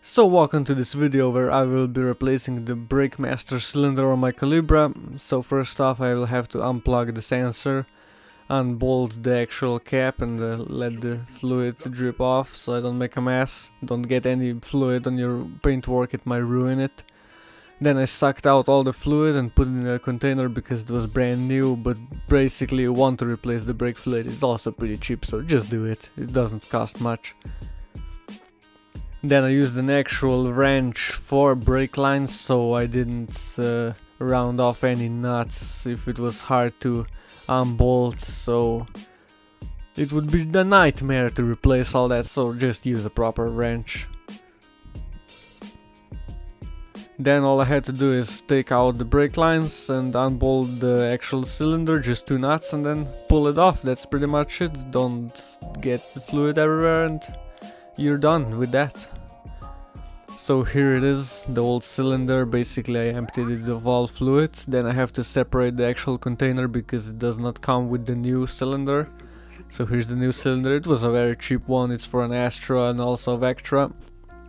So welcome to this video where I will be replacing the brake master cylinder on my Calibra. So first off I will have to unplug the sensor, unbolt the actual cap and let the fluid drip off so I don't make a mess. Don't get any fluid on your paintwork, it might ruin it. Then I sucked out all the fluid and put it in a container because it was brand new, but basically you want to replace the brake fluid. It's also pretty cheap, so just do it. It doesn't cost much. Then I used an actual wrench for brake lines, so I didn't round off any nuts if it was hard to unbolt, so it would be a nightmare to replace all that, so just use a proper wrench. Then all I had to do is take out the brake lines and unbolt the actual cylinder, just 2 nuts, and then pull it off. That's pretty much it. Don't get the fluid everywhere and you're done with that. So here it is, the old cylinder. Basically I emptied it of all fluid. Then I have to separate the actual container because it does not come with the new cylinder. So here's the new cylinder. It was a very cheap one. It's for an Astra and also Vectra.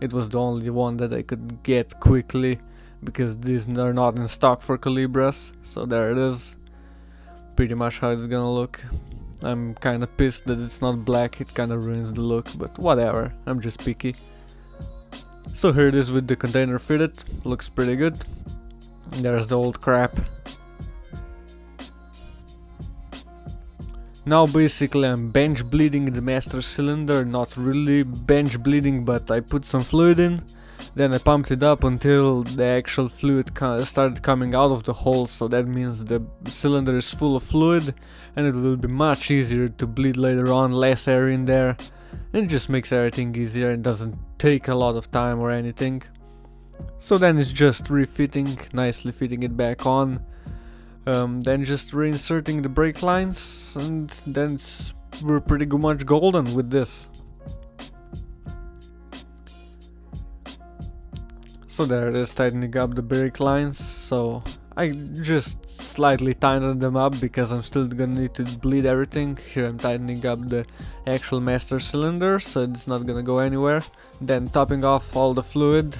It was the only one that I could get quickly because these are not in stock for Calibras. So there it is. Pretty much how it's gonna look. I'm kinda pissed that it's not black, it kinda ruins the look, but whatever, I'm just picky. So here it is with the container fitted, looks pretty good. There's the old crap. Now basically I'm bench bleeding the master cylinder, not really bench bleeding, but I put some fluid in. Then I pumped it up until the actual fluid started coming out of the hole, so that means the cylinder is full of fluid and it will be much easier to bleed later on, less air in there, and it just makes everything easier. It doesn't take a lot of time or anything. So then it's just refitting, nicely fitting it back on, then just reinserting the brake lines, and then we're pretty much golden with this. So there it is, tightening up the brake lines. So I just slightly tightened them up because I'm still gonna need to bleed everything. Here I'm tightening up the actual master cylinder so it's not gonna go anywhere. Then topping off all the fluid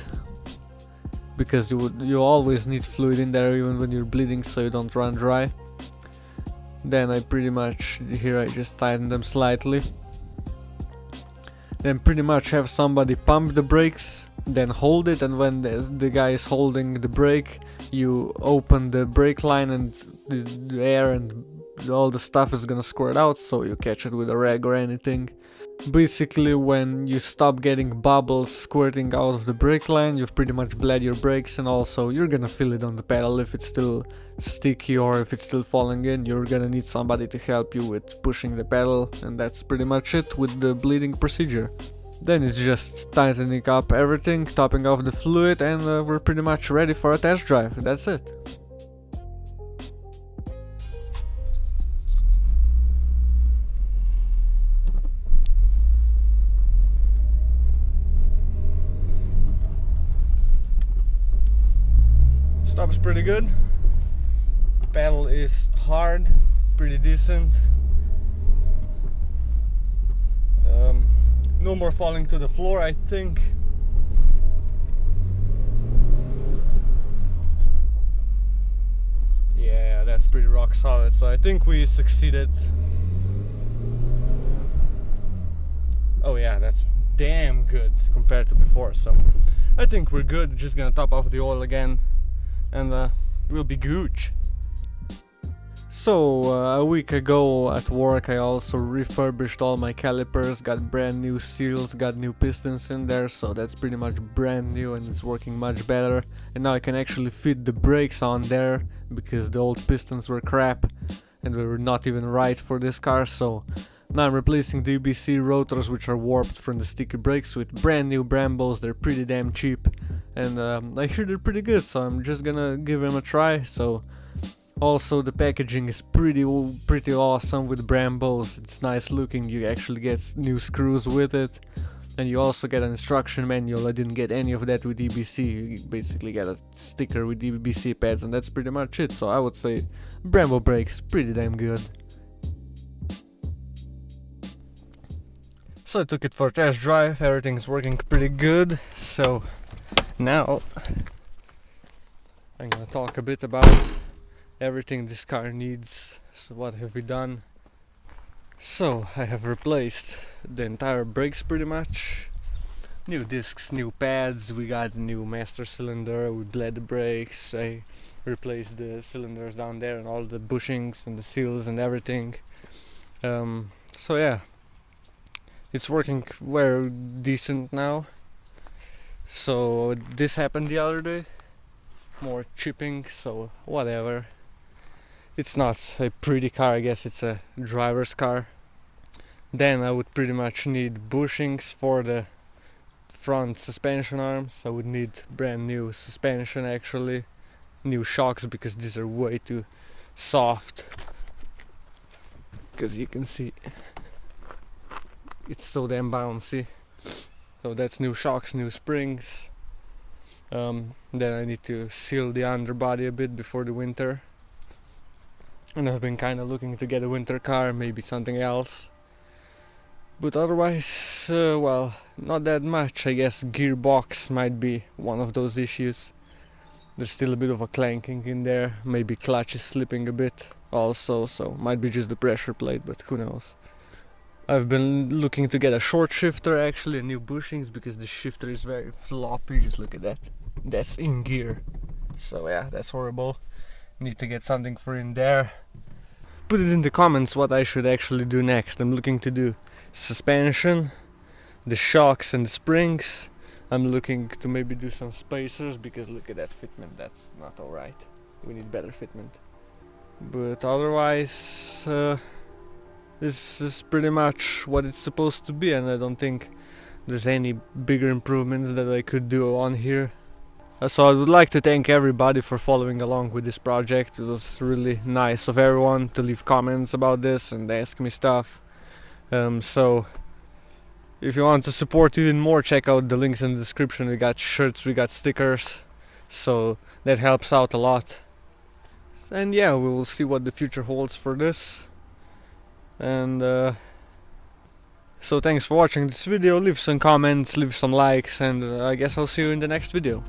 because you always need fluid in there even when you're bleeding so you don't run dry. Then I pretty much, here I just tighten them slightly. Then pretty much have somebody pump the brakes, then hold it, and when the guy is holding the brake, you open the brake line and the air and all the stuff is gonna squirt out, so you catch it with a rag or anything. Basically when you stop getting bubbles squirting out of the brake line, you've pretty much bled your brakes, and also you're gonna feel it on the pedal if it's still sticky or if it's still falling in. You're gonna need somebody to help you with pushing the pedal, and that's pretty much it with the bleeding procedure. Then it's just tightening up everything, topping off the fluid, and we're pretty much ready for a test drive. That's it. Stops pretty good. Pedal is hard, pretty decent. No more falling to the floor, I think. Yeah, that's pretty rock solid, so I think we succeeded. Oh yeah, that's damn good compared to before, so I think we're good. Just gonna top off the oil again and we'll be gooch. So a week ago at work I also refurbished all my calipers, got brand new seals, got new pistons in there, so that's pretty much brand new and it's working much better. And now I can actually fit the brakes on there because the old pistons were crap and they were not even right for this car. So now I'm replacing the EBC rotors, which are warped from the sticky brakes, with brand new Brambos. They're pretty damn cheap and I hear they're pretty good, so I'm just gonna give them a try. So also the packaging is pretty awesome with Brambos. It's nice looking, you actually get new screws with it, and you also get an instruction manual. I didn't get any of that with EBC. You basically get a sticker with EBC pads and that's pretty much it. So I would say Brembo brakes, pretty damn good. So I took it for a test drive, everything's working pretty good. So now I'm gonna talk a bit about everything this car needs. So what have we done? So I have replaced the entire brakes pretty much. New discs, new pads, we got a new master cylinder, we bled the brakes, I replaced the cylinders down there and all the bushings and the seals and everything. So yeah, it's working very decent now. So this happened the other day, more chipping, so whatever. It's not a pretty car, I guess it's a driver's car. Then I would pretty much need bushings for the front suspension arms. I would need brand new suspension, actually, new shocks, because these are way too soft, because you can see it's so damn bouncy. So that's new shocks, new springs. Then I need to seal the underbody a bit before the winter, and I've been kind of looking to get a winter car, maybe something else. But otherwise, well, not that much. I guess gearbox might be one of those issues. There's still a bit of a clanking in there. Maybe clutch is slipping a bit also, so might be just the pressure plate, but who knows. I've been looking to get a short shifter, actually, and new bushings, because the shifter is very floppy. Just look at that. That's in gear. So yeah, that's horrible. Need to get something for in there. Put it in the comments what I should actually do next. I'm looking to do suspension, the shocks and the springs. I'm looking to maybe do some spacers, because look at that fitment, that's not alright. We need better fitment. But otherwise, this is pretty much what it's supposed to be, and I don't think there's any bigger improvements that I could do on here. So I would like to thank everybody for following along with this project. It was really nice of everyone to leave comments about this and ask me stuff. So if you want to support even more, check out the links in the description. We got shirts, we got stickers, so that helps out a lot. And yeah, we will see what the future holds for this. And so thanks for watching this video. Leave some comments, leave some likes, and I guess I'll see you in the next video.